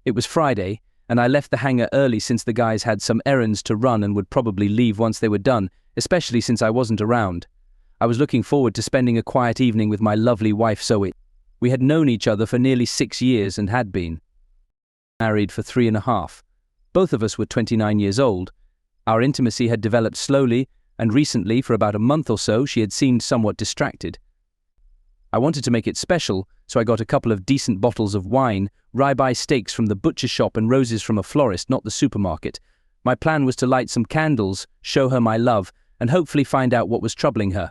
It was Friday, and I left the hangar early since the guys had some errands to run and would probably leave once they were done, especially since I wasn't around. I was looking forward to spending a quiet evening with my lovely wife Zoe. We had known each other for nearly 6 years and had been married for 3.5. Both of us were 29 years old. Our intimacy had developed slowly, and recently, for about a month or so, she had seemed somewhat distracted. I wanted to make it special, so I got a couple of decent bottles of wine, ribeye steaks from the butcher shop and roses from a florist, not the supermarket. My plan was to light some candles, show her my love, and hopefully find out what was troubling her.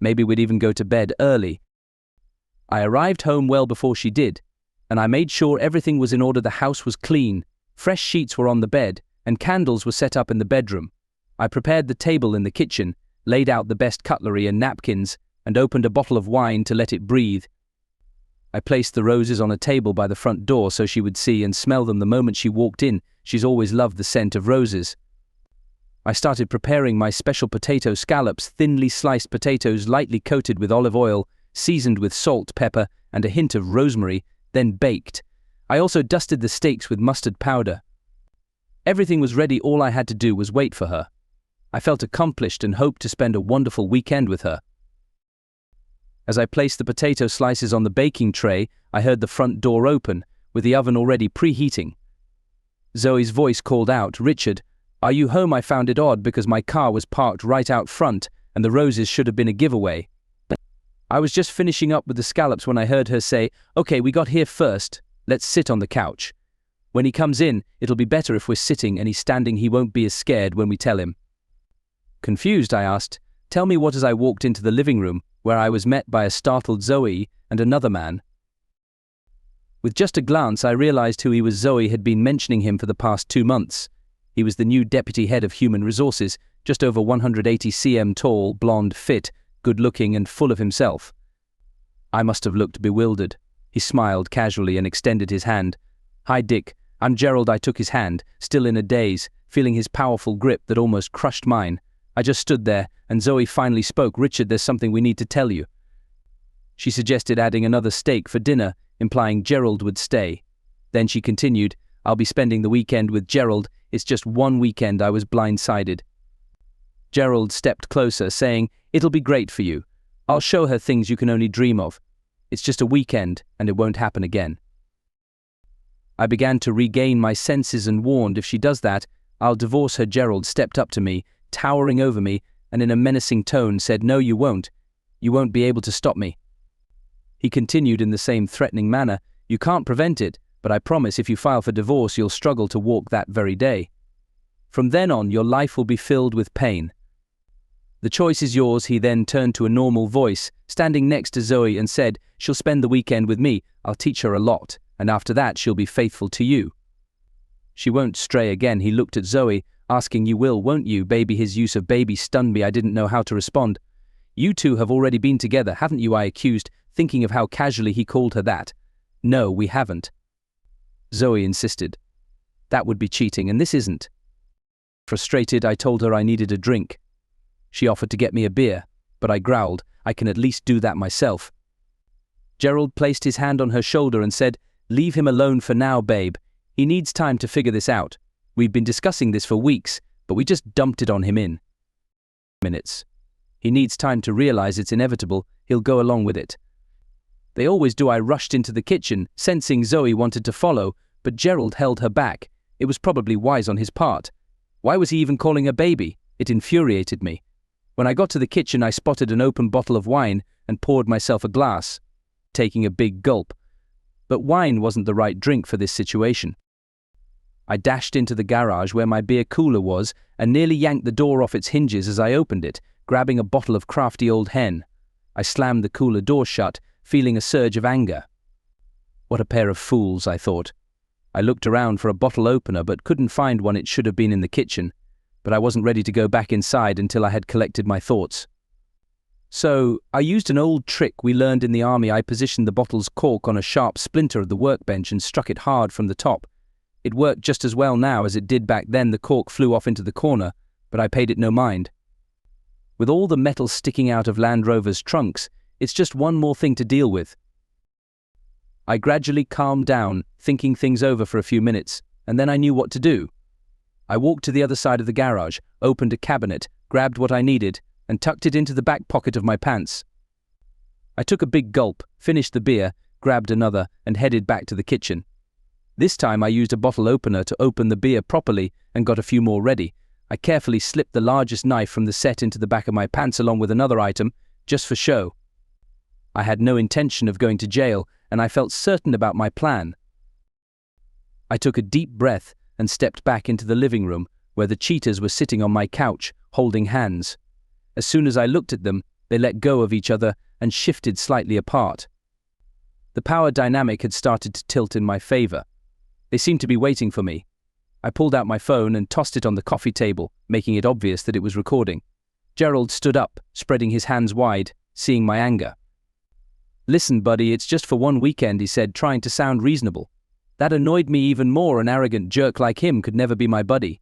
Maybe we'd even go to bed early. I arrived home well before she did, and I made sure everything was in order. The house was clean, fresh sheets were on the bed, and candles were set up in the bedroom. I prepared the table in the kitchen, laid out the best cutlery and napkins, and opened a bottle of wine to let it breathe. I placed the roses on a table by the front door so she would see and smell them the moment she walked in. She's always loved the scent of roses. I started preparing my special potato scallops, thinly sliced potatoes lightly coated with olive oil, seasoned with salt, pepper, and a hint of rosemary, then baked. I also dusted the steaks with mustard powder. Everything was ready. All I had to do was wait for her. I felt accomplished and hoped to spend a wonderful weekend with her. As I placed the potato slices on the baking tray, I heard the front door open, with the oven already preheating. Zoe's voice called out, "Richard, are you home? I found it odd because my car was parked right out front and the roses should have been a giveaway." I was just finishing up with the scallops when I heard her say, "Okay, we got here first. Let's sit on the couch. When he comes in, it'll be better if we're sitting and he's standing. He won't be as scared when we tell him." Confused, I asked, "Tell me what?" as I walked into the living room, where I was met by a startled Zoe and another man. With just a glance, I realized who he was. Zoe had been mentioning him for the past 2 months. He was the new deputy head of human resources, just over 180 cm tall, blonde, fit, good-looking and full of himself. I must have looked bewildered. He smiled casually and extended his hand. "Hi, Dick. I'm Gerald." I took his hand, still in a daze, feeling his powerful grip that almost crushed mine. I just stood there, and Zoe finally spoke. "Richard, there's something we need to tell you." She suggested adding another steak for dinner, implying Gerald would stay. Then she continued, "I'll be spending the weekend with Gerald. It's just one weekend." I was blindsided. Gerald stepped closer, saying, "It'll be great for you. I'll show her things you can only dream of. It's just a weekend, and it won't happen again." I began to regain my senses and warned, "If she does that, I'll divorce her." Gerald stepped up to me, towering over me, and in a menacing tone said, "No, you won't. You won't be able to stop me." He continued in the same threatening manner, "You can't prevent it, but I promise if you file for divorce, you'll struggle to walk that very day. From then on, your life will be filled with pain. The choice is yours." He then turned to a normal voice, standing next to Zoe, and said, "She'll spend the weekend with me. I'll teach her a lot, and after that she'll be faithful to you. She won't stray again." He looked at Zoe, asking, "You will, won't you, baby?" His use of baby stunned me. I didn't know how to respond. "You two have already been together, haven't you?" I accused, thinking of how casually he called her that. "No, we haven't." Zoe insisted. "That would be cheating, and this isn't." Frustrated, I told her I needed a drink. She offered to get me a beer, but I growled, "I can at least do that myself." Gerald placed his hand on her shoulder and said, "Leave him alone for now, babe. He needs time to figure this out. We've been discussing this for weeks, but we just dumped it on him in minutes. He needs time to realize it's inevitable. He'll go along with it." They always do. I rushed into the kitchen, sensing Zoe wanted to follow, but Gerald held her back. It was probably wise on his part. Why was he even calling her baby? It infuriated me. When I got to the kitchen, I spotted an open bottle of wine and poured myself a glass, taking a big gulp. But wine wasn't the right drink for this situation. I dashed into the garage where my beer cooler was and nearly yanked the door off its hinges as I opened it, grabbing a bottle of crafty old hen. I slammed the cooler door shut, feeling a surge of anger. What a pair of fools, I thought. I looked around for a bottle opener but couldn't find one. It should have been in the kitchen, but I wasn't ready to go back inside until I had collected my thoughts. So, I used an old trick we learned in the army. I positioned the bottle's cork on a sharp splinter of the workbench and struck it hard from the top. It worked just as well now as it did back then. The cork flew off into the corner, but I paid it no mind. With all the metal sticking out of Land Rover's trunks, it's just one more thing to deal with. I gradually calmed down, thinking things over for a few minutes, and then I knew what to do. I walked to the other side of the garage, opened a cabinet, grabbed what I needed, and tucked it into the back pocket of my pants. I took a big gulp, finished the beer, grabbed another, and headed back to the kitchen. This time I used a bottle opener to open the beer properly and got a few more ready. I carefully slipped the largest knife from the set into the back of my pants along with another item, just for show. I had no intention of going to jail, and I felt certain about my plan. I took a deep breath and stepped back into the living room, where the cheaters were sitting on my couch, holding hands. As soon as I looked at them, they let go of each other and shifted slightly apart. The power dynamic had started to tilt in my favor. They seemed to be waiting for me. I pulled out my phone and tossed it on the coffee table, making it obvious that it was recording. Gerald stood up, spreading his hands wide, seeing my anger. "Listen, buddy, it's just for one weekend," he said, trying to sound reasonable. That annoyed me even more. An arrogant jerk like him could never be my buddy.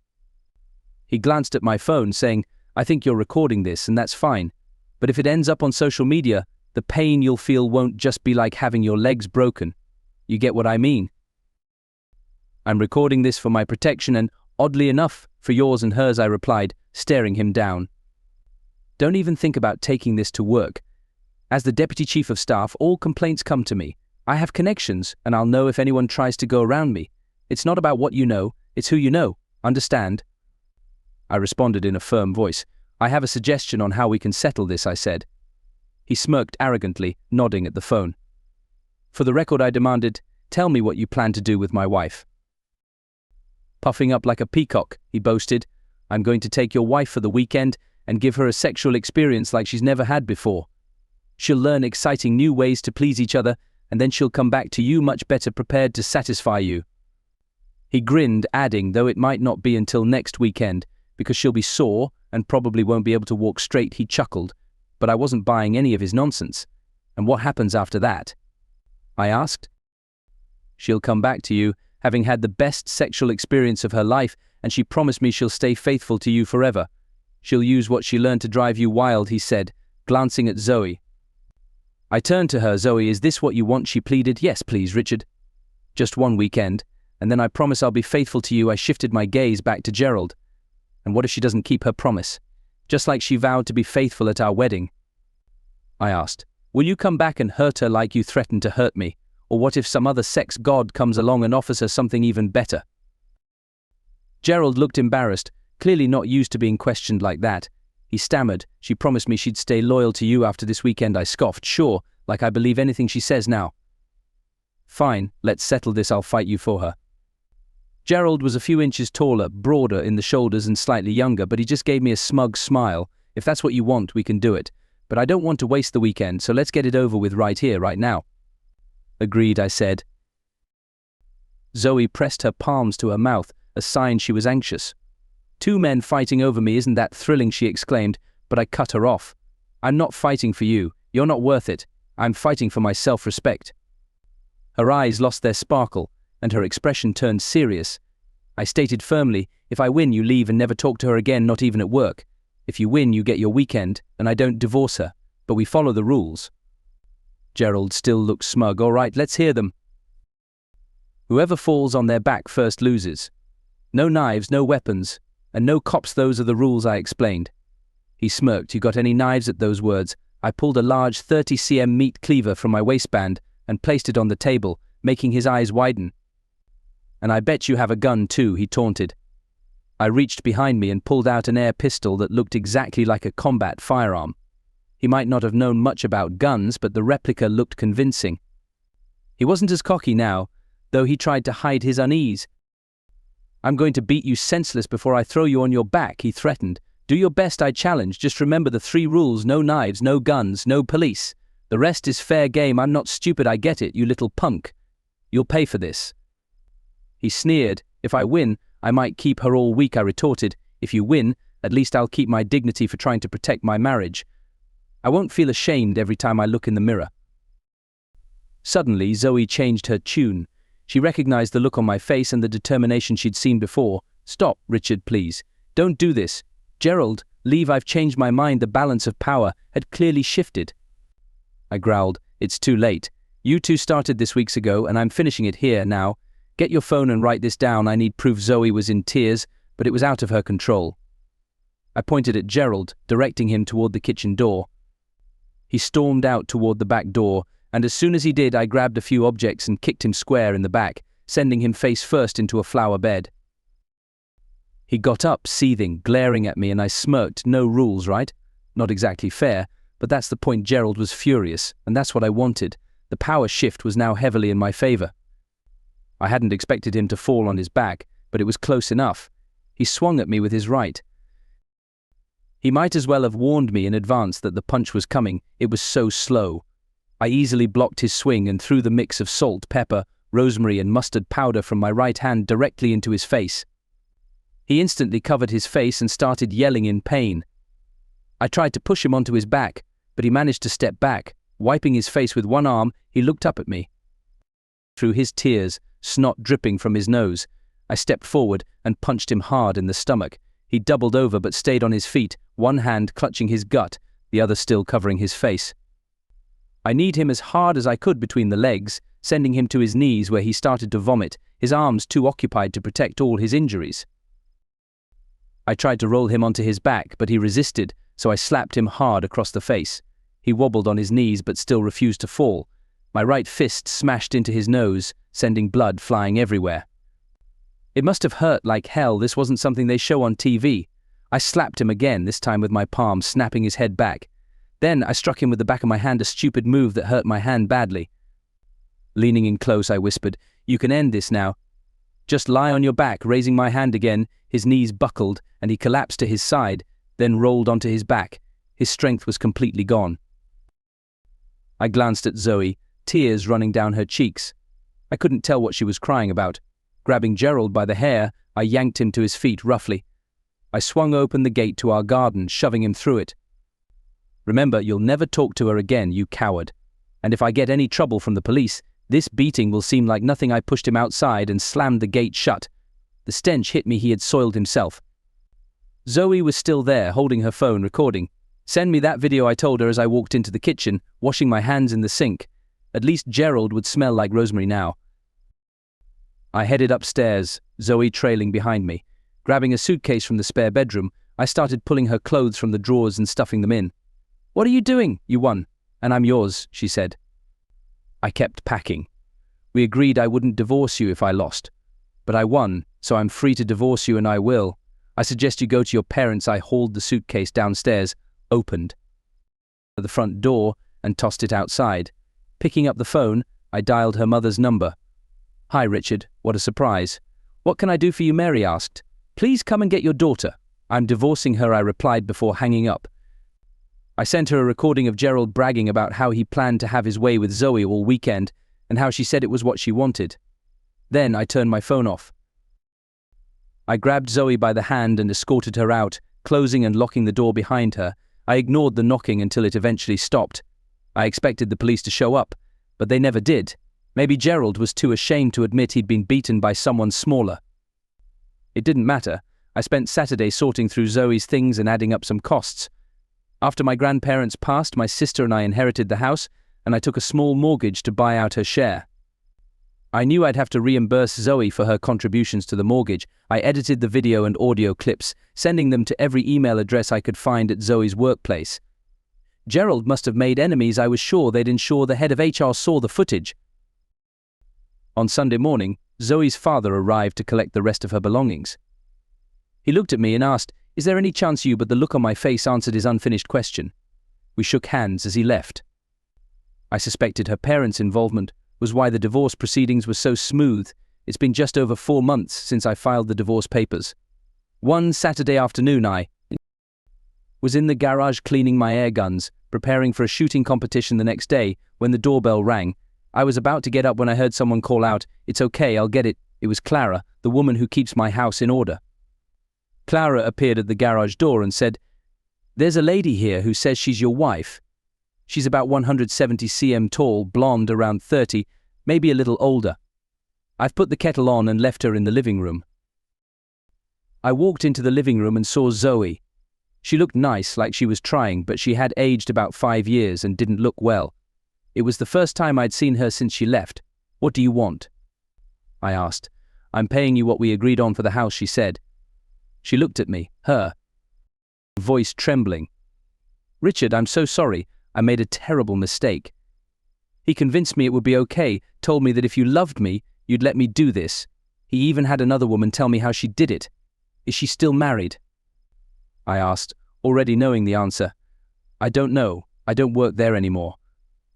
He glanced at my phone, saying, "I think you're recording this, and that's fine. But if it ends up on social media, the pain you'll feel won't just be like having your legs broken. You get what I mean?" "I'm recording this for my protection and, oddly enough, for yours and hers," I replied, staring him down. "Don't even think about taking this to work. As the Deputy Chief of Staff, all complaints come to me. I have connections, and I'll know if anyone tries to go around me. It's not about what you know, it's who you know. Understand?" I responded in a firm voice. "I have a suggestion on how we can settle this," I said. He smirked arrogantly, nodding at the phone. "For the record," I demanded, "tell me what you plan to do with my wife." Puffing up like a peacock, he boasted, "I'm going to take your wife for the weekend and give her a sexual experience like she's never had before. She'll learn exciting new ways to please each other, and then she'll come back to you much better prepared to satisfy you." He grinned, adding, "Though it might not be until next weekend, because she'll be sore and probably won't be able to walk straight." He chuckled, but I wasn't buying any of his nonsense. "And what happens after that?" I asked. "She'll come back to you, having had the best sexual experience of her life, and she promised me she'll stay faithful to you forever. She'll use what she learned to drive you wild," he said, glancing at Zoe. I turned to her. "Zoe, is this what you want?" she pleaded. "Yes, please, Richard. Just one weekend, and then I promise I'll be faithful to you." I shifted my gaze back to Gerald. "And what if she doesn't keep her promise? Just like she vowed to be faithful at our wedding?" I asked. "Will you come back and hurt her like you threatened to hurt me? Or what if some other sex god comes along and offers her something even better?" Gerald looked embarrassed, clearly not used to being questioned like that. He stammered, "She promised me she'd stay loyal to you after this weekend." I scoffed. "Sure, like I believe anything she says now." "Fine, let's settle this. I'll fight you for her." Gerald was a few inches taller, broader in the shoulders and slightly younger, but he just gave me a smug smile. "If that's what you want, we can do it. But I don't want to waste the weekend, so let's get it over with right here, right now." "Agreed," I said. Zoe pressed her palms to her mouth, a sign she was anxious. "Two men fighting over me, isn't that thrilling?" she exclaimed, but I cut her off. "I'm not fighting for you. You're not worth it. I'm fighting for my self-respect." Her eyes lost their sparkle, and her expression turned serious. I stated firmly, "If I win, you leave and never talk to her again, not even at work. If you win, you get your weekend, and I don't divorce her, but we follow the rules." Gerald still looked smug. "All right, let's hear them." "Whoever falls on their back first loses. No knives, no weapons, and no cops. Those are the rules," I explained. He smirked. "You got any knives?" At those words, I pulled a large 30 cm meat cleaver from my waistband and placed it on the table, making his eyes widen. "And I bet you have a gun too," he taunted. I reached behind me and pulled out an air pistol that looked exactly like a combat firearm. He might not have known much about guns, but the replica looked convincing. He wasn't as cocky now, though he tried to hide his unease. "I'm going to beat you senseless before I throw you on your back," he threatened. "Do your best," I challenged. "Just remember the 3 rules: no knives, no guns, no police. The rest is fair game." "I'm not stupid, I get it, you little punk. You'll pay for this." He sneered. "If I win, I might keep her all week," I retorted. "If you win, at least I'll keep my dignity for trying to protect my marriage. I won't feel ashamed every time I look in the mirror." Suddenly, Zoe changed her tune. She recognized the look on my face and the determination she'd seen before. "Stop, Richard, please. Don't do this. Gerald, leave. I've changed my mind." The balance of power had clearly shifted. I growled, "It's too late. You two started this weeks ago, and I'm finishing it here now. Get your phone and write this down. I need proof Zoe was in tears, but it was out of her control. I pointed at Gerald, directing him toward the kitchen door. He stormed out toward the back door, and as soon as he did, I grabbed a few objects and kicked him square in the back, sending him face first into a flower bed. He got up, seething, glaring at me, and I smirked. No rules, right? Not exactly fair, but that's the point. Gerald was furious, and that's what I wanted. The power shift was now heavily in my favor. I hadn't expected him to fall on his back, but it was close enough. He swung at me with his right. He might as well have warned me in advance that the punch was coming. It was so slow. I easily blocked his swing and threw the mix of salt, pepper, rosemary and mustard powder from my right hand directly into his face. He instantly covered his face and started yelling in pain. I tried to push him onto his back, but he managed to step back. Wiping his face with one arm, he looked up at me. Through his tears, snot dripping from his nose, I stepped forward and punched him hard in the stomach. He doubled over but stayed on his feet, one hand clutching his gut, the other still covering his face. I kneed him as hard as I could between the legs, sending him to his knees where he started to vomit, his arms too occupied to protect all his injuries. I tried to roll him onto his back, but he resisted, so I slapped him hard across the face. He wobbled on his knees but still refused to fall. My right fist smashed into his nose, sending blood flying everywhere. It must have hurt like hell. This wasn't something they show on TV. I slapped him again, this time with my palm, snapping his head back. Then I struck him with the back of my hand, a stupid move that hurt my hand badly. Leaning in close, I whispered, "You can end this now. Just lie on your back." Raising my hand again, his knees buckled and he collapsed to his side, then rolled onto his back. His strength was completely gone. I glanced at Zoe, tears running down her cheeks. I couldn't tell what she was crying about. Grabbing Gerald by the hair, I yanked him to his feet roughly. I swung open the gate to our garden, shoving him through it. "Remember, you'll never talk to her again, you coward. And if I get any trouble from the police, this beating will seem like nothing." I pushed him outside and slammed the gate shut. The stench hit me. He had soiled himself. Zoe was still there, holding her phone, recording. "Send me that video," I told her as I walked into the kitchen, washing my hands in the sink. At least Gerald would smell like rosemary now. I headed upstairs, Zoe trailing behind me. Grabbing a suitcase from the spare bedroom, I started pulling her clothes from the drawers and stuffing them in. "What are you doing?" "You won, and I'm yours," she said. I kept packing. We agreed I wouldn't divorce you if I lost. But I won, so I'm free to divorce you, and I will. I suggest you go to your parents. I hauled the suitcase downstairs, opened the front door, and tossed it outside. Picking up the phone, I dialed her mother's number. "Hi, Richard. What a surprise." "What can I do for you?" Mary asked. "Please come and get your daughter." "I'm divorcing her," I replied before hanging up. I sent her a recording of Gerald bragging about how he planned to have his way with Zoe all weekend and how she said it was what she wanted. Then I turned my phone off. I grabbed Zoe by the hand and escorted her out, closing and locking the door behind her. I ignored the knocking until it eventually stopped. I expected the police to show up, but they never did. Maybe Gerald was too ashamed to admit he'd been beaten by someone smaller. It didn't matter. I spent Saturday sorting through Zoe's things and adding up some costs. After my grandparents passed, my sister and I inherited the house, and I took a small mortgage to buy out her share. I knew I'd have to reimburse Zoe for her contributions to the mortgage. I edited the video and audio clips, sending them to every email address I could find at Zoe's workplace. Gerald must have made enemies. I was sure they'd ensure the head of HR saw the footage. On Sunday morning, Zoe's father arrived to collect the rest of her belongings. He looked at me and asked, "Is there any chance you?" But the look on my face answered his unfinished question. We shook hands as he left. I suspected her parents' involvement was why the divorce proceedings were so smooth. It's been just over 4 months since I filed the divorce papers. One Saturday afternoon I was in the garage cleaning my air guns, preparing for a shooting competition the next day, when the doorbell rang. I was about to get up when I heard someone call out, "It's okay, I'll get it." It was Clara, the woman who keeps my house in order. Clara appeared at the garage door and said, "There's a lady here who says she's your wife. She's about 170 cm tall, blonde, around 30, maybe a little older. I've put the kettle on and left her in the living room." I walked into the living room and saw Zoe. She looked nice, like she was trying, but she had aged about 5 years and didn't look well. It was the first time I'd seen her since she left. "What do you want?" I asked. "I'm paying you what we agreed on for the house," she said. She looked at me, her voice trembling. "Richard, I'm so sorry. I made a terrible mistake. He convinced me it would be okay, told me that if you loved me, you'd let me do this. He even had another woman tell me how she did it. Is she still married?" I asked, already knowing the answer. "I don't know. I don't work there anymore.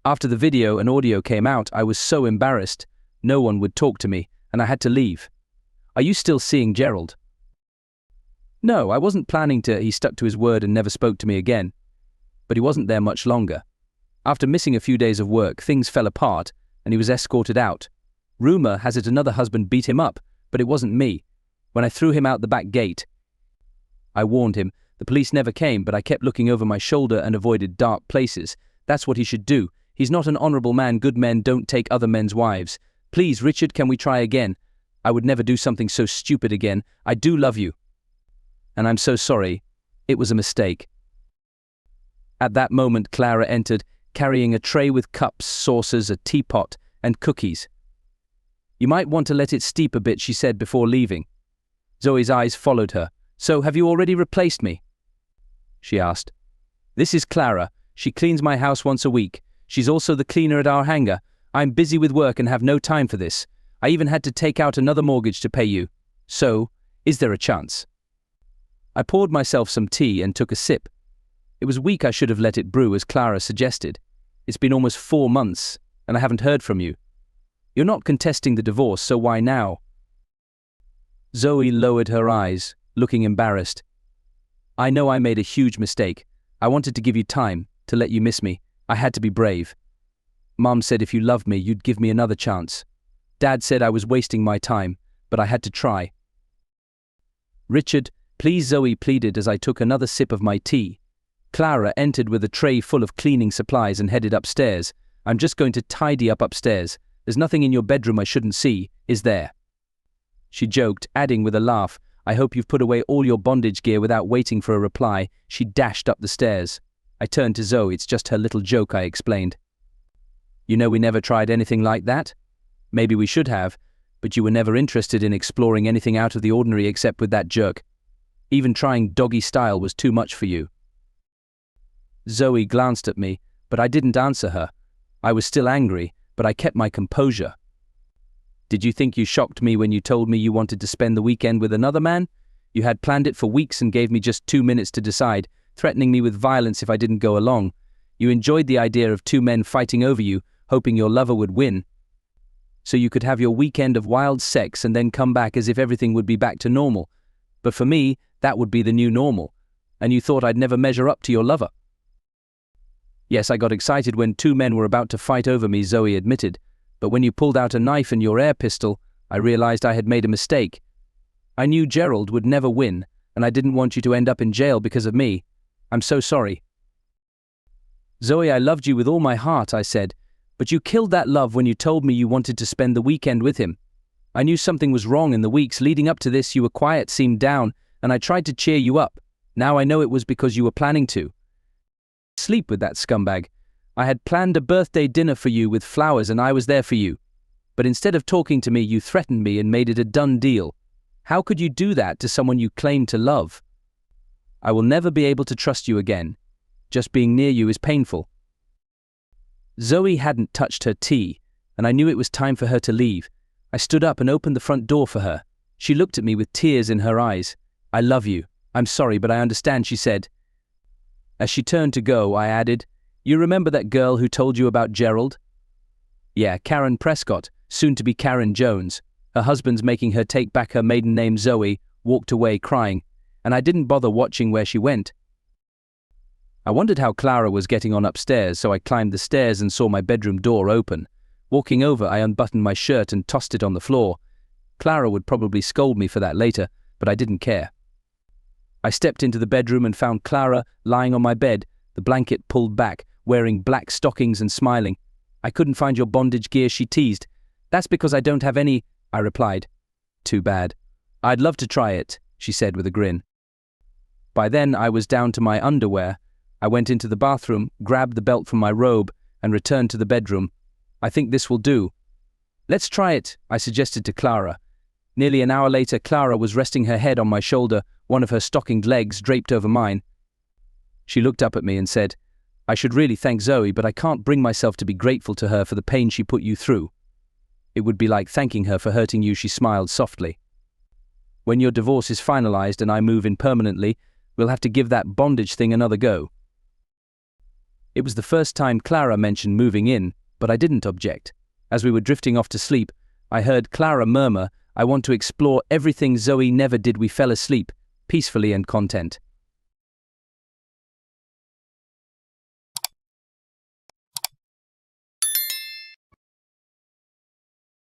After the video and audio came out, I was so embarrassed. No one would talk to me, and I had to leave. Are you still seeing Gerald?" "No, I wasn't planning to." He stuck to his word and never spoke to me again. But he wasn't there much longer. After missing a few days of work, things fell apart, and he was escorted out. Rumor has it another husband beat him up, but it wasn't me. When I threw him out the back gate, I warned him. The police never came, but I kept looking over my shoulder and avoided dark places. That's what he should do. He's not an honorable man. Good men don't take other men's wives. Please, Richard, can we try again? I would never do something so stupid again. I do love you. And I'm so sorry. It was a mistake. At that moment, Clara entered, carrying a tray with cups, saucers, a teapot, and cookies. "You might want to let it steep a bit," she said before leaving. Zoe's eyes followed her. "So, have you already replaced me?" she asked. "This is Clara. She cleans my house once a week. She's also the cleaner at our hangar. I'm busy with work and have no time for this. I even had to take out another mortgage to pay you. So, is there a chance?" I poured myself some tea and took a sip. It was weak. I should have let it brew, as Clara suggested. It's been almost 4 months, and I haven't heard from you. You're not contesting the divorce, so why now? Zoe lowered her eyes, looking embarrassed. "I know I made a huge mistake. I wanted to give you time, to let you miss me. I had to be brave. Mom said if you loved me, you'd give me another chance. Dad said I was wasting my time, but I had to try." "Richard, please," Zoe pleaded as I took another sip of my tea. Clara entered with a tray full of cleaning supplies and headed upstairs. "I'm just going to tidy up upstairs. There's nothing in your bedroom I shouldn't see, is there?" She joked, adding with a laugh, "I hope you've put away all your bondage gear." Without waiting for a reply, she dashed up the stairs. I turned to Zoe. "It's just her little joke," I explained. "You know we never tried anything like that? Maybe we should have, but you were never interested in exploring anything out of the ordinary except with that jerk. Even trying doggy style was too much for you." Zoe glanced at me, but I didn't answer her. I was still angry, but I kept my composure. "Did you think you shocked me when you told me you wanted to spend the weekend with another man? You had planned it for weeks and gave me just 2 minutes to decide, threatening me with violence if I didn't go along. You enjoyed the idea of 2 men fighting over you, hoping your lover would win. So you could have your weekend of wild sex and then come back as if everything would be back to normal. But for me, that would be the new normal. And you thought I'd never measure up to your lover." "Yes, I got excited when 2 men were about to fight over me," Zoe admitted. "But when you pulled out a knife and your air pistol, I realized I had made a mistake. I knew Gerald would never win, and I didn't want you to end up in jail because of me. I'm so sorry." "Zoe, I loved you with all my heart," I said, "but you killed that love when you told me you wanted to spend the weekend with him. I knew something was wrong in the weeks leading up to this. You were quiet, seemed down, and I tried to cheer you up. Now I know it was because you were planning to sleep with that scumbag. I had planned a birthday dinner for you with flowers and I was there for you. But instead of talking to me, you threatened me and made it a done deal. How could you do that to someone you claim to love? I will never be able to trust you again. Just being near you is painful." Zoe hadn't touched her tea, and I knew it was time for her to leave. I stood up and opened the front door for her. She looked at me with tears in her eyes. "I love you. I'm sorry, but I understand," she said. As she turned to go, I added, "You remember that girl who told you about Gerald?" "Yeah, Karen Prescott, soon to be Karen Jones. Her husband's making her take back her maiden name." Zoe walked away crying, and I didn't bother watching where she went. I wondered how Clara was getting on upstairs, so I climbed the stairs and saw my bedroom door open. Walking over, I unbuttoned my shirt and tossed it on the floor. Clara would probably scold me for that later, but I didn't care. I stepped into the bedroom and found Clara lying on my bed, the blanket pulled back, wearing black stockings and smiling. "I couldn't find your bondage gear," she teased. "That's because I don't have any," I replied. "Too bad. I'd love to try it," she said with a grin. By then I was down to my underwear. I went into the bathroom, grabbed the belt from my robe, and returned to the bedroom. I think this will do. Let's try it, I suggested to Clara. Nearly an hour later, Clara was resting her head on my shoulder, one of her stockinged legs draped over mine. She looked up at me and said, I should really thank Zoe, but I can't bring myself to be grateful to her for the pain she put you through. It would be like thanking her for hurting you, she smiled softly. When your divorce is finalized and I move in permanently, we'll have to give that bondage thing another go. It was the first time Clara mentioned moving in, but I didn't object. As we were drifting off to sleep, I heard Clara murmur, I want to explore everything Zoe never did. We fell asleep, peacefully and content.